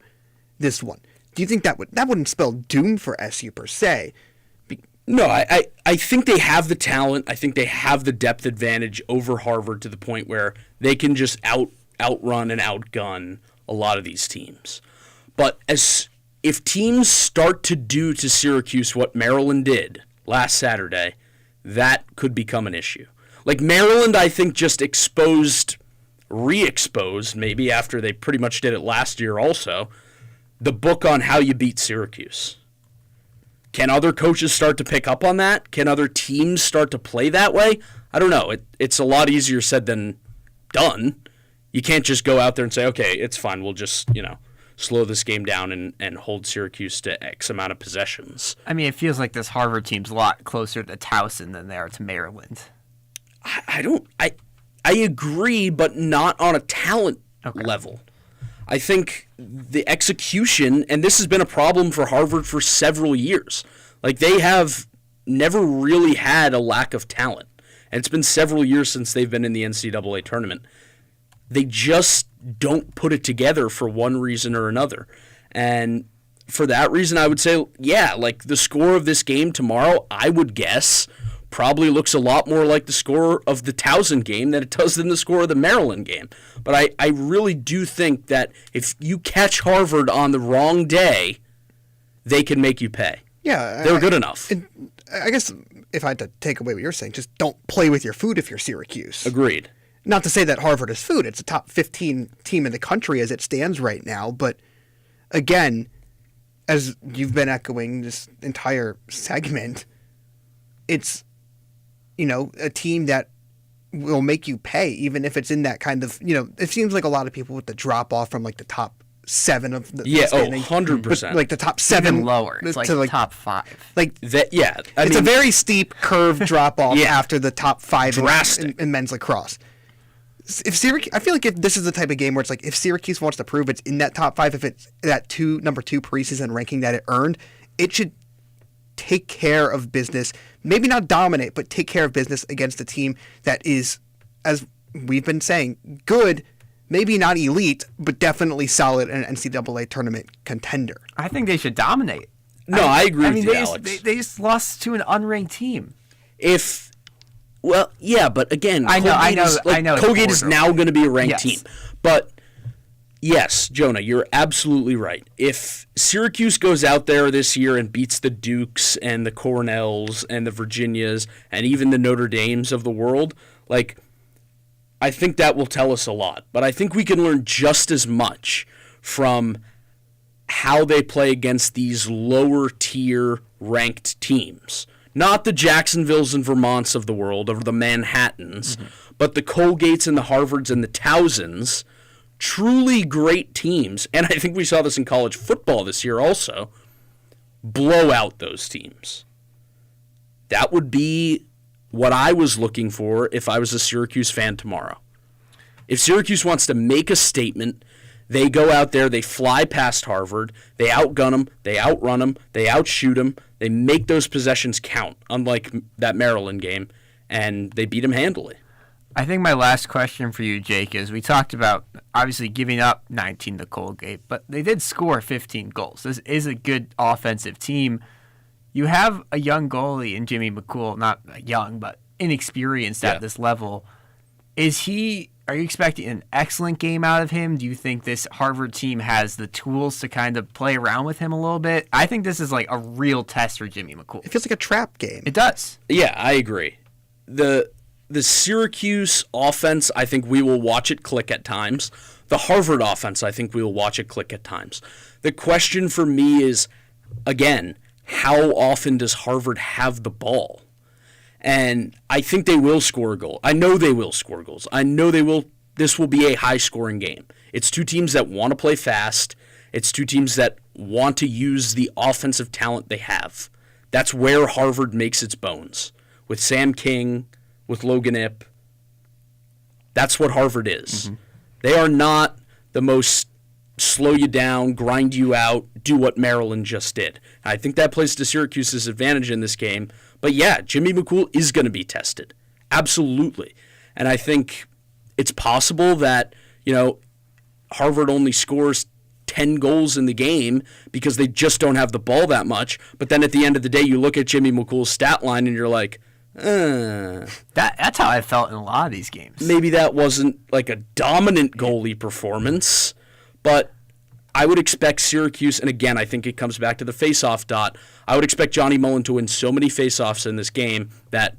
this one. Do you think that wouldn't spell doom for SU per se? No, I think they have the talent. I think they have the depth advantage over Harvard to the point where they can just outrun and outgun a lot of these teams. But if teams start to do to Syracuse what Maryland did last Saturday, that could become an issue. Like Maryland, I think just re-exposed, maybe after they pretty much did it last year also, the book on how you beat Syracuse. Can other coaches start to pick up on that? Can other teams start to play that way? I don't know. It's a lot easier said than done. You can't just go out there and say, okay, it's fine. We'll just, slow this game down and hold Syracuse to X amount of possessions. I mean, it feels like this Harvard team's a lot closer to Towson than they are to Maryland. I agree, but not on a talent level. I think the execution, and this has been a problem for Harvard for several years. Like, they have never really had a lack of talent. And it's been several years since they've been in the NCAA tournament. They just don't put it together for one reason or another. And for that reason, I would say, like the score of this game tomorrow, I would guess, probably looks a lot more like the score of the Towson game than it does than the score of the Maryland game. But I really do think that if you catch Harvard on the wrong day, they can make you pay. Yeah. They're good enough. I guess if I had to take away what you're saying, just don't play with your food if you're Syracuse. Agreed. Not to say that Harvard is food. It's a top 15 team in the country as it stands right now. But again, as you've been echoing this entire segment, it's a team that will make you pay, even if it's in that kind of, it seems like a lot of people with the drop off from like the top 7 of the standing, 100%. Like the top 7 even lower. It's like top 5. Like that, it's a very steep curve drop off Yeah. after the top 5 Drastic. in men's lacrosse. If Syracuse, I feel like if this is the type of game where it's like if Syracuse wants to prove it's in that top 5, if it's that number 2 preseason ranking that it earned, it should take care of business. Maybe not dominate, but take care of business against a team that is, as we've been saying, good, maybe not elite, but definitely solid and NCAA tournament contender. I think they should dominate. I agree with you, Alex. They just lost to an unranked team. But again, I know. Colgate is now going to be a ranked Yes. team. But yes, Jonah, you're absolutely right. If Syracuse goes out there this year and beats the Dukes and the Cornells and the Virginias and even the Notre Dames of the world, I think that will tell us a lot. But I think we can learn just as much from how they play against these lower tier ranked teams. Not the Jacksonvilles and Vermonts of the world, or the Manhattans, but the Colgates and the Harvards and the Towsons, truly great teams, and I think we saw this in college football this year also, blow out those teams. That would be what I was looking for if I was a Syracuse fan tomorrow. If Syracuse wants to make a statement, they go out there, they fly past Harvard, they outgun them, they outrun them, they outshoot them, they make those possessions count, unlike that Maryland game, and they beat them handily. I think my last question for you, Jake, is we talked about obviously giving up 19 to Colgate, but they did score 15 goals. This is a good offensive team. You have a young goalie in Jimmy McCool, not young, but inexperienced at this level. Are you expecting an excellent game out of him? Do you think this Harvard team has the tools to kind of play around with him a little bit? I think this is like a real test for Jimmy McCool. It feels like a trap game. It does. Yeah, I agree. the Syracuse offense, I think we will watch it click at times. The Harvard offense, I think we will watch it click at times. The question for me is, again, how often does Harvard have the ball? And I think they will score a goal. I know they will score goals. I know they will. This will be a high-scoring game. It's two teams that want to play fast. It's two teams that want to use the offensive talent they have. That's where Harvard makes its bones. With Sam King, with Logan Ip. That's what Harvard is. Mm-hmm. They are not the most slow you down, grind you out, do what Maryland just did. I think that plays to Syracuse's advantage in this game. But yeah, Jimmy McCool is going to be tested. Absolutely. And I think it's possible that, Harvard only scores 10 goals in the game because they just don't have the ball that much. But then at the end of the day, you look at Jimmy McCool's stat line and you're like, That's how I felt in a lot of these games. Maybe that wasn't like a dominant goalie performance, but I would expect Syracuse, and again, I think it comes back to the face-off dot. I would expect Johnny Mullen to win so many face-offs in this game that,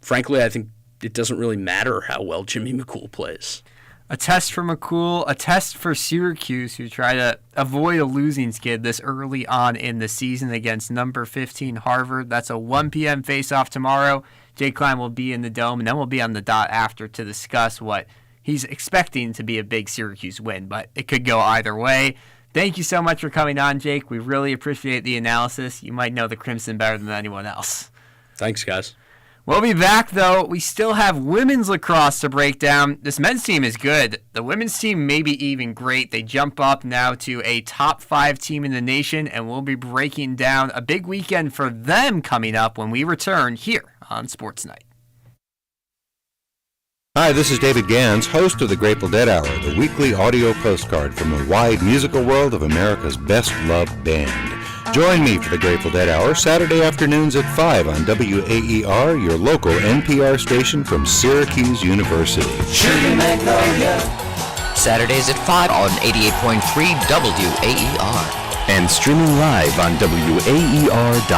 frankly, I think it doesn't really matter how well Jimmy McCool plays. A test for McCool, a test for Syracuse, who try to avoid a losing skid this early on in the season against number 15 Harvard. That's a 1 p.m. face-off tomorrow. Jake Klein will be in the Dome, and then we'll be on the dot after to discuss what he's expecting to be a big Syracuse win, but it could go either way. Thank you so much for coming on, Jake. We really appreciate the analysis. You might know the Crimson better than anyone else. Thanks, guys. We'll be back, though. We still have women's lacrosse to break down. This men's team is good. The women's team may be even great. They jump up now to a top 5 team in the nation, and we'll be breaking down a big weekend for them coming up when we return here on SportsNite. Hi, this is David Gans, host of the Grateful Dead Hour, the weekly audio postcard from the wide musical world of America's best-loved band. Join me for the Grateful Dead Hour Saturday afternoons at 5 on WAER, your local NPR station from Syracuse University. Saturdays at 5 on 88.3 WAER. And streaming live on WAER.org.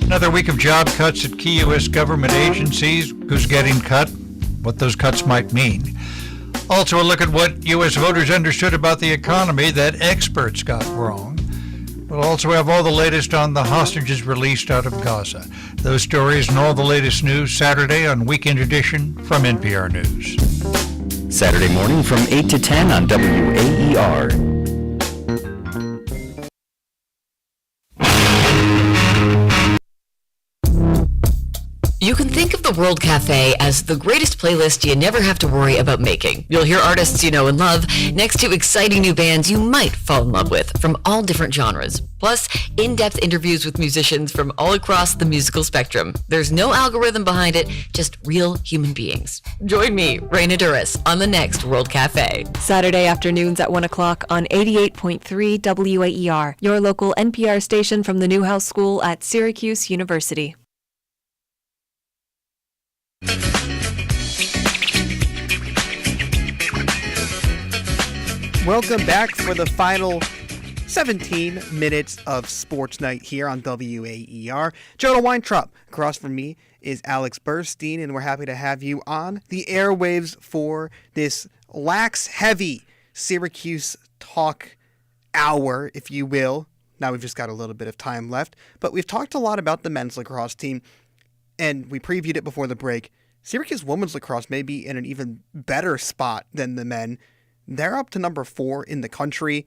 Another week of job cuts at key U.S. government agencies. Who's getting cut? What those cuts might mean. Also a look at what U.S. voters understood about the economy that experts got wrong. We'll also have all the latest on the hostages released out of Gaza. Those stories and all the latest news Saturday on Weekend Edition from NPR News. Saturday morning from 8 to 10 on WAER. You can think of the World Cafe as the greatest playlist you never have to worry about making. You'll hear artists you know and love next to exciting new bands you might fall in love with from all different genres. Plus, in-depth interviews with musicians from all across the musical spectrum. There's no algorithm behind it, just real human beings. Join me, Raina Duras, on the next World Cafe. Saturday afternoons at 1 o'clock on 88.3 WAER, your local NPR station from the Newhouse School at Syracuse University. Welcome back for the final 17 minutes of Sports Night here on WAER. Jonah Weintraub, across from me is Alex Burstein, and we're happy to have you on the airwaves for this lax-heavy Syracuse talk hour, if you will. Now we've just got a little bit of time left, but we've talked a lot about the men's lacrosse team, and we previewed it before the break. Syracuse women's lacrosse may be in an even better spot than the men. They're up to number 4 in the country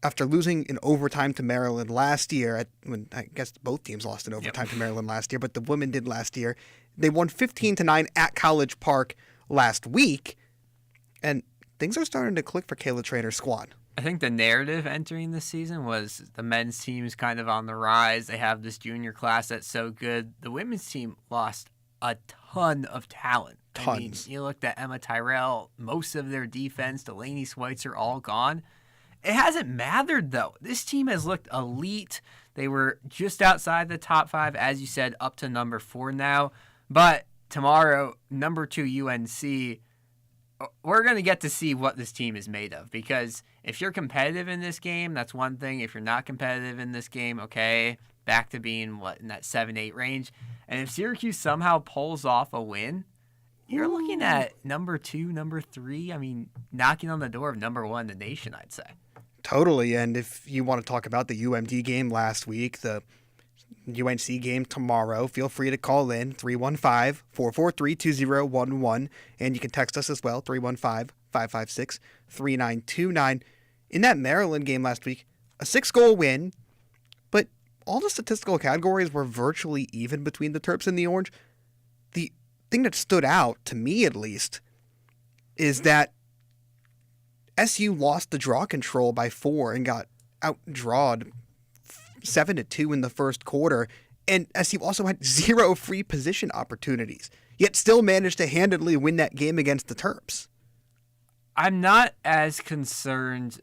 after losing in overtime to Maryland last year. When I guess both teams lost in overtime to Maryland last year, but the women did last year. They won 15-9 at College Park last week, and things are starting to click for Kayla Trainer's squad. I think the narrative entering this season was the men's team's kind of on the rise. They have this junior class that's so good. The women's team lost a ton of talent. Tons. I mean, you looked at Emma Tyrell, most of their defense, Delaney Schweitzer, all gone. It hasn't mattered, though. This team has looked elite. They were just outside the top 5, as you said, up to number 4 now. But tomorrow, number 2 UNC, we're going to get to see what this team is made of, because if you're competitive in this game, that's one thing. If you're not competitive in this game, okay, back to being in that 7-8 range. And if Syracuse somehow pulls off a win, you're looking at number 2, number 3. I mean, knocking on the door of number 1 in the nation, I'd say. Totally. And if you want to talk about the UMD game last week, the UNC game tomorrow, feel free to call in 315-443-2011, and you can text us as well, 315-556-3929. In that Maryland game last week, a 6-goal win, but all the statistical categories were virtually even between the Terps and the Orange. The thing that stood out, to me at least, is that SU lost the draw control by 4 and got outdrawed 7-2 in the first quarter, and SU also had 0 free position opportunities, yet still managed to handedly win that game against the Terps. I'm not as concerned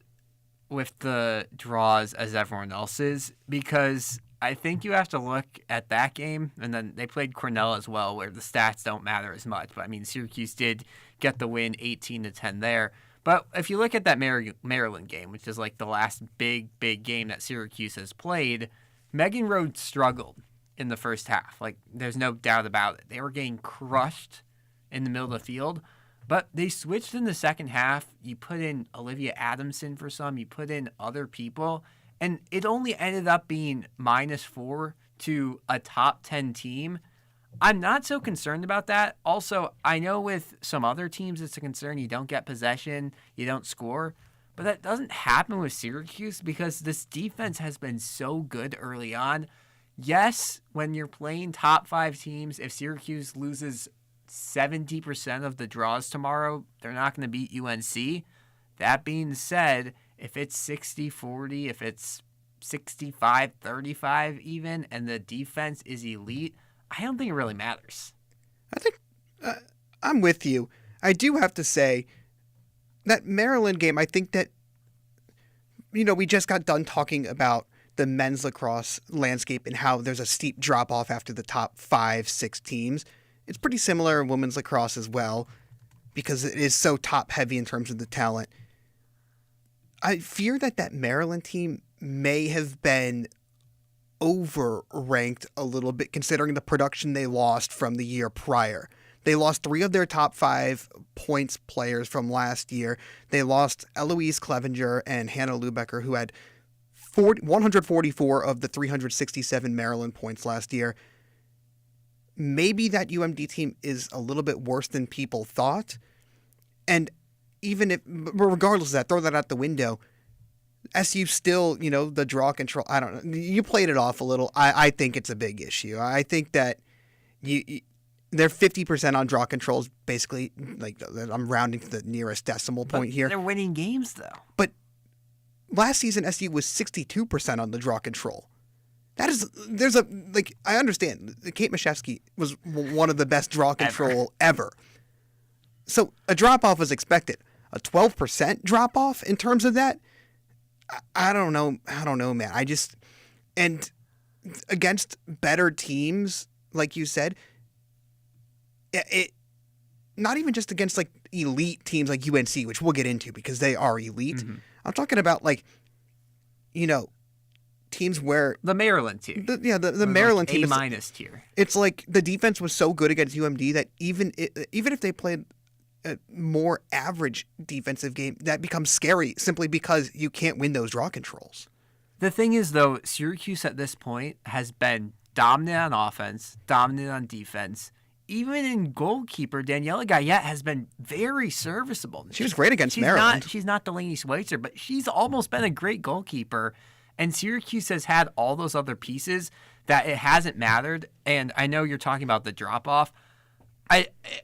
with the draws as everyone else is, because I think you have to look at that game, and then they played Cornell as well, where the stats don't matter as much. But I mean, Syracuse did get the win 18-10 there. But if you look at that Maryland game, which is like the last big game that Syracuse has played, Megan Road struggled in the first half. Like, there's no doubt about it. They were getting crushed in the middle of the field, but they switched in the second half. You put in Olivia Adamson for some, you put in other people, and it only ended up being -4 to a top 10 team. I'm not so concerned about that. Also, I know with some other teams it's a concern. You don't get possession, you don't score. But that doesn't happen with Syracuse because this defense has been so good early on. Yes, when you're playing top 5 teams, if Syracuse loses 70% of the draws tomorrow, they're not going to beat UNC. That being said, if it's 60-40, if it's 65-35 even, and the defense is elite, I don't think it really matters. I think I'm with you. I do have to say that Maryland game, I think that, we just got done talking about the men's lacrosse landscape and how there's a steep drop-off after the top 5-6 teams. It's pretty similar in women's lacrosse as well because it is so top-heavy in terms of the talent. I fear that Maryland team may have been over-ranked a little bit considering the production they lost from the year prior. They lost 3 of their top 5 points players from last year. They lost Eloise Clevenger and Hannah Lubecker, who had 144 of the 367 Maryland points last year. Maybe that UMD team is a little bit worse than people thought. And even if, regardless of that, throw that out the window, SU still, the draw control, I don't know. You played it off a little. I think it's a big issue. I think that they're 50% on draw controls, basically. Like, I'm rounding to the nearest decimal point here. They're winning games, though. But last season, SU was 62% on the draw control. I understand. Kate Mashevsky was one of the best draw control ever. So a drop-off was expected. A 12% drop-off in terms of that? I don't know, man. And against better teams, like you said, it not even just against like elite teams like UNC, which we'll get into because they are elite. Mm-hmm. I'm talking about teams where the Maryland team, the Maryland team, A- tier. It's like the defense was so good against UMD that even if they played a more average defensive game, that becomes scary simply because you can't win those draw controls. The thing is, though, Syracuse at this point has been dominant on offense, dominant on defense. Even in goalkeeper, Daniela Gayette has been very serviceable. She was great against Maryland. She's not Delaney Schweitzer, but she's almost been a great goalkeeper. And Syracuse has had all those other pieces that it hasn't mattered. And I know you're talking about the drop-off.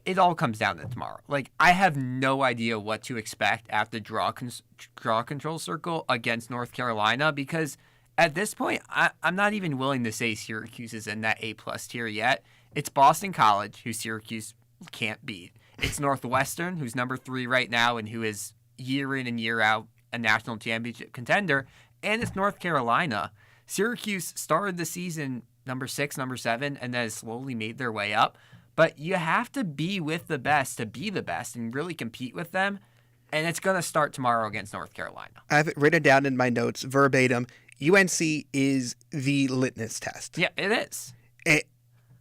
It all comes down to tomorrow. Like, I have no idea what to expect at the draw control circle against North Carolina because at this point, I'm not even willing to say Syracuse is in that A-plus tier yet. It's Boston College, who Syracuse can't beat. It's Northwestern, who's number 3 right now and who is year in and year out a national championship contender. And it's North Carolina. Syracuse started the season number 6, number 7, and then has slowly made their way up. But you have to be with the best to be the best and really compete with them. And it's going to start tomorrow against North Carolina. I have it written down in my notes verbatim. UNC is the litmus test. Yeah, it is.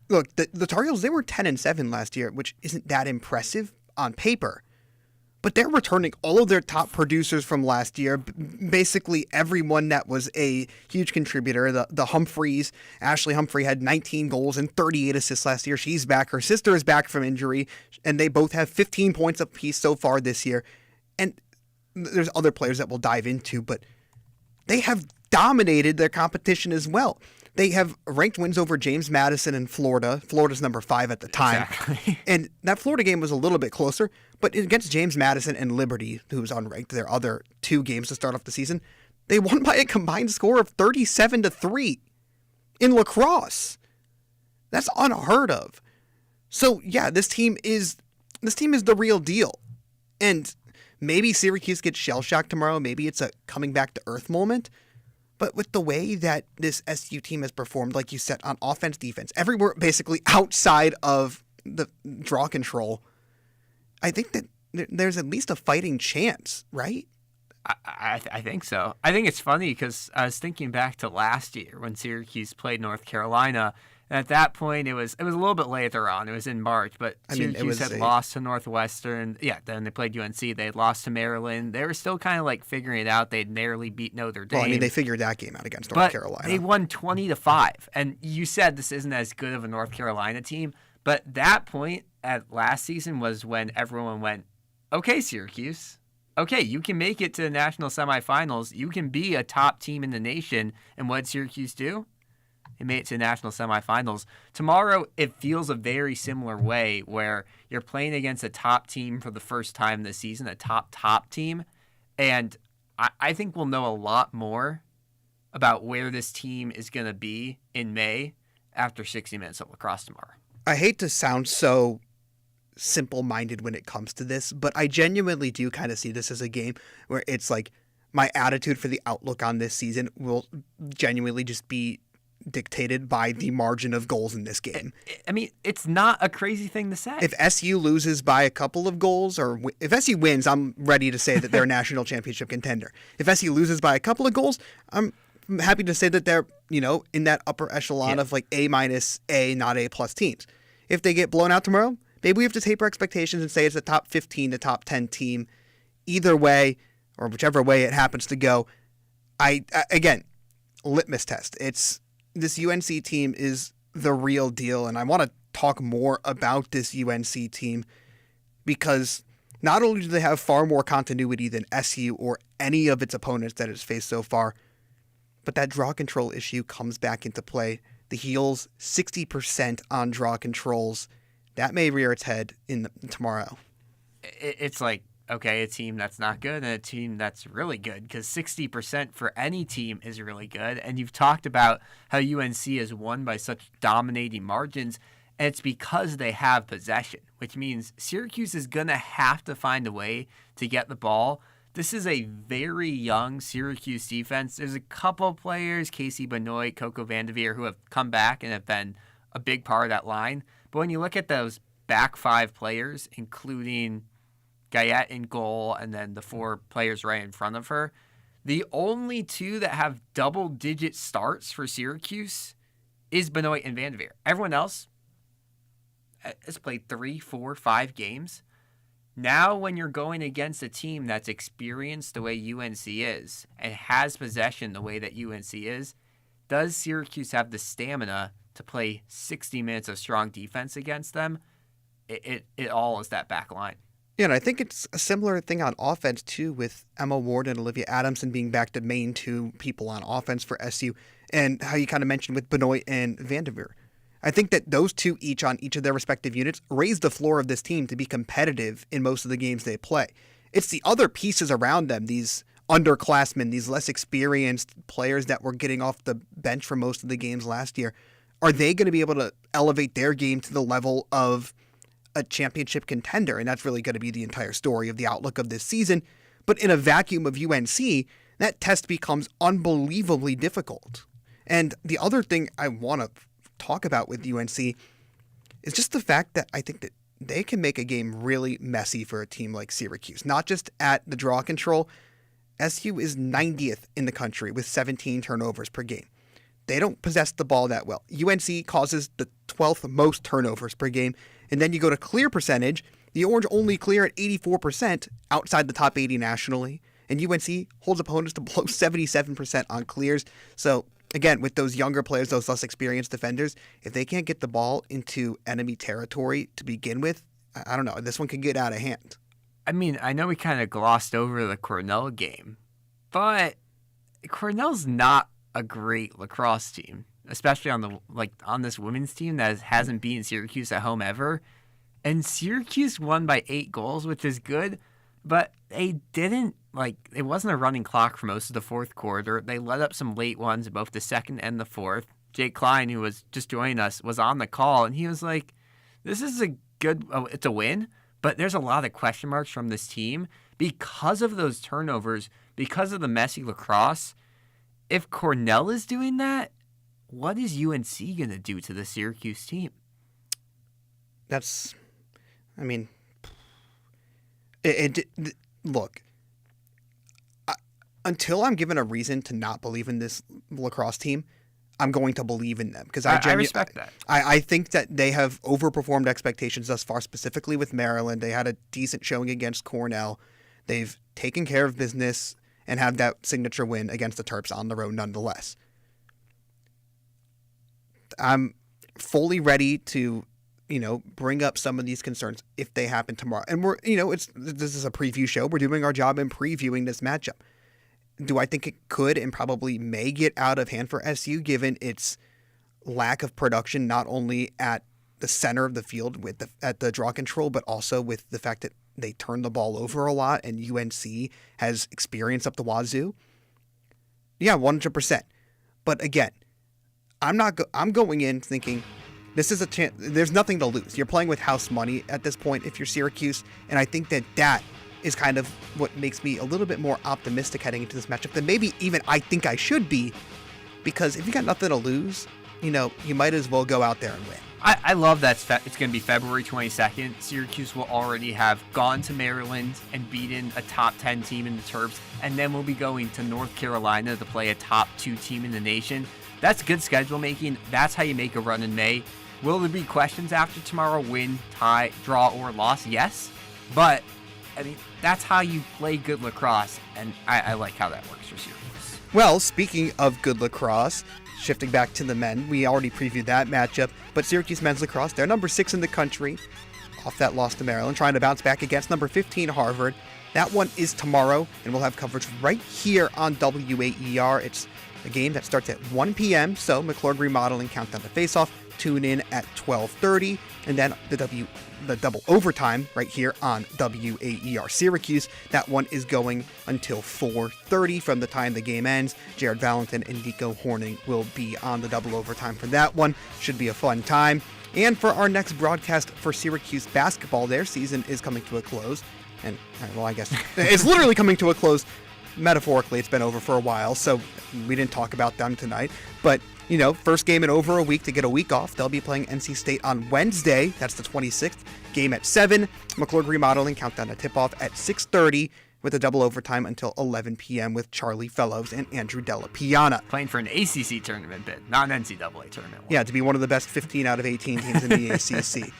Look, the Tar Heels, they were 10-7 last year, which isn't that impressive on paper. But they're returning all of their top producers from last year, basically everyone that was a huge contributor. The Humphreys, Ashley Humphrey had 19 goals and 38 assists last year. She's back. Her sister is back from injury, and they both have 15 points apiece so far this year. And there's other players that we'll dive into, but they have dominated their competition as well. They have ranked wins over James Madison and Florida. Florida's number 5 at the time. Exactly. And that Florida game was a little bit closer, but against James Madison and Liberty, who's unranked, their other 2 games to start off the season, they won by a combined score of 37-3 in lacrosse. That's unheard of. So yeah, this team is the real deal. And maybe Syracuse gets shell-shocked tomorrow. Maybe it's a coming back to earth moment. But with the way that this SU team has performed, like you said, on offense, defense, everywhere basically outside of the draw control, I think that there's at least a fighting chance, right? I think so. I think it's funny because I was thinking back to last year when Syracuse played North Carolina. And at that point, it was a little bit later on. It was in March, but Syracuse had lost to Northwestern. Yeah, then they played UNC. They had lost to Maryland. They were still kind of like figuring it out. They'd narrowly beat Notre Dame. Well, I mean, they figured that game out against North Carolina. They won 20-5. And you said this isn't as good of a North Carolina team, but that point at last season was when everyone went, okay, Syracuse. Okay, you can make it to the national semifinals. You can be a top team in the nation. And what did Syracuse do? It made it to the national semifinals. Tomorrow, it feels a very similar way where you're playing against a top team for the first time this season, a top team. And I think we'll know a lot more about where this team is going to be in May after 60 minutes of lacrosse tomorrow. I hate to sound so simple-minded when it comes to this, but I genuinely do kind of see this as a game where it's like my attitude for the outlook on this season will genuinely just be dictated by the margin of goals in this game. I mean, it's not a crazy thing to say. If SU loses by a couple of goals, or if SU wins, I'm ready to say that they're a national championship contender. If SU loses by a couple of goals, I'm happy to say that they're, in that upper echelon of like A-, A, not A+ teams. If they get blown out tomorrow, maybe we have to taper expectations and say it's a top 15 to top 10 team. Either way, or whichever way it happens to go, again, litmus test. This UNC team is the real deal, and I want to talk more about this UNC team because not only do they have far more continuity than SU or any of its opponents that it's faced so far, but that draw control issue comes back into play. The Heels, 60% on draw controls. That may rear its head tomorrow. It's like, okay, a team that's not good and a team that's really good, because 60% for any team is really good. And you've talked about how UNC has won by such dominating margins, and it's because they have possession, which means Syracuse is going to have to find a way to get the ball. This is a very young Syracuse defense. There's a couple players, Casey Benoit, Coco Vandeveer, who have come back and have been a big part of that line. But when you look at those back 5 players, including Guyette in goal, and then the 4 players right in front of her, the only 2 that have double-digit starts for Syracuse is Benoit and Vandeveer. Everyone else has played 3, 4, 5 games. Now when you're going against a team that's experienced the way UNC is and has possession the way that UNC is, does Syracuse have the stamina to play 60 minutes of strong defense against them? It all is that back line. Yeah, and I think it's a similar thing on offense, too, with Emma Ward and Olivia Adamson being back to main 2 people on offense for SU, and how you kind of mentioned with Benoit and Vandeveer. I think that those 2 each on each of their respective units raise the floor of this team to be competitive in most of the games they play. It's the other pieces around them, these underclassmen, these less experienced players that were getting off the bench for most of the games last year. Are they going to be able to elevate their game to the level of a championship contender? And that's really going to be the entire story of the outlook of this season. But in a vacuum of UNC, that test becomes unbelievably difficult. And the other thing I want to talk about with UNC is just the fact that I think that they can make a game really messy for a team like Syracuse. Not just at the draw control. SU is 90th in the country with 17 turnovers per game. They don't possess the ball that well. UNC causes the 12th most turnovers per game. And then you go to clear percentage. The Orange only clear at 84% outside the top 80 nationally. And UNC holds opponents to below 77% on clears. So, again, with those younger players, those less experienced defenders, if they can't get the ball into enemy territory to begin with, I don't know. This one could get out of hand. I mean, I know we kind of glossed over the Cornell game, but Cornell's not a great lacrosse team, especially on this women's team that hasn't beaten Syracuse at home ever. And Syracuse won by 8 goals, which is good, but they didn't, it wasn't a running clock for most of the fourth quarter. They let up some late ones in both the second and the fourth. Jake Klein, who was just joining us, was on the call, and he was like, this is it's a win, but there's a lot of question marks from this team because of those turnovers, because of the messy lacrosse. If Cornell is doing that, what is UNC going to do to the Syracuse team? Look, until I'm given a reason to not believe in this lacrosse team, I'm going to believe in them because I respect that. I think that they have overperformed expectations thus far, specifically with Maryland. They had a decent showing against Cornell. They've taken care of business and have that signature win against the Terps on the road nonetheless. I'm fully ready to, bring up some of these concerns if they happen tomorrow. And this is a preview show. We're doing our job in previewing this matchup. Do I think it could and probably may get out of hand for SU given its lack of production, not only at the center of the field at the draw control, but also with the fact that they turn the ball over a lot and UNC has experience up the wazoo? Yeah, 100%. But again, I'm going in thinking this is a chance. There's nothing to lose. You're playing with house money at this point if you're Syracuse, and I think that is kind of what makes me a little bit more optimistic heading into this matchup than maybe even I think I should be, because if you got nothing to lose, you might as well go out there and win. I love that it's going to be February 22nd. Syracuse will already have gone to Maryland and beaten a top 10 team in the Terps, and then we'll be going to North Carolina to play a top 2 team in the nation. That's good schedule making. That's how you make a run in May. Will there be questions after tomorrow? Win, tie, draw, or loss? Yes. But, that's how you play good lacrosse, and I like how that works for Syracuse. Well, speaking of good lacrosse, shifting back to the men, we already previewed that matchup, but Syracuse men's lacrosse, they're number 6 in the country, off that loss to Maryland, trying to bounce back against number 15 Harvard. That one is tomorrow, and we'll have coverage right here on WAER. It's a game that starts at 1 p.m., so McClurg Remodeling Countdown to Face-Off. Tune in at 12:30, and then the double overtime right here on WAER Syracuse. That one is going until 4:30 from the time the game ends. Jared Valentin and Nico Horning will be on the double overtime for that one. Should be a fun time. And for our next broadcast for Syracuse basketball, their season is coming to a close. And, well, I guess it's literally coming to a close. Metaphorically, it's been over for a while, so we didn't talk about them tonight. But, first game in over a week to get a week off. They'll be playing NC State on Wednesday. That's the 26th. Game at 7. McClurg Remodeling Countdown to tip-off at 6:30 with a double overtime until 11 p.m. with Charlie Fellows and Andrew Della Piana. Playing for an ACC tournament bid, not an NCAA tournament one. Yeah, to be one of the best 15 out of 18 teams in the ACC.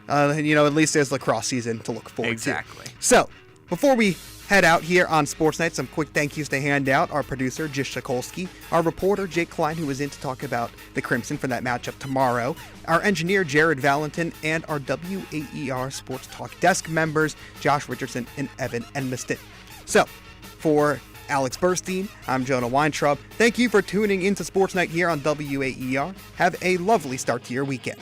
At least there's lacrosse season to look forward to. Exactly. So, before we head out here on SportsNite, some quick thank yous to hand out. Our producer, Jish Sokolsky. Our reporter, Jake Klein, who was in to talk about the Crimson for that matchup tomorrow. Our engineer, Jared Valentin. And our WAER Sports Talk desk members, Josh Richardson and Evan Enmiston. So, for Alex Burstein, I'm Jonah Weintraub. Thank you for tuning into SportsNite here on WAER. Have a lovely start to your weekend.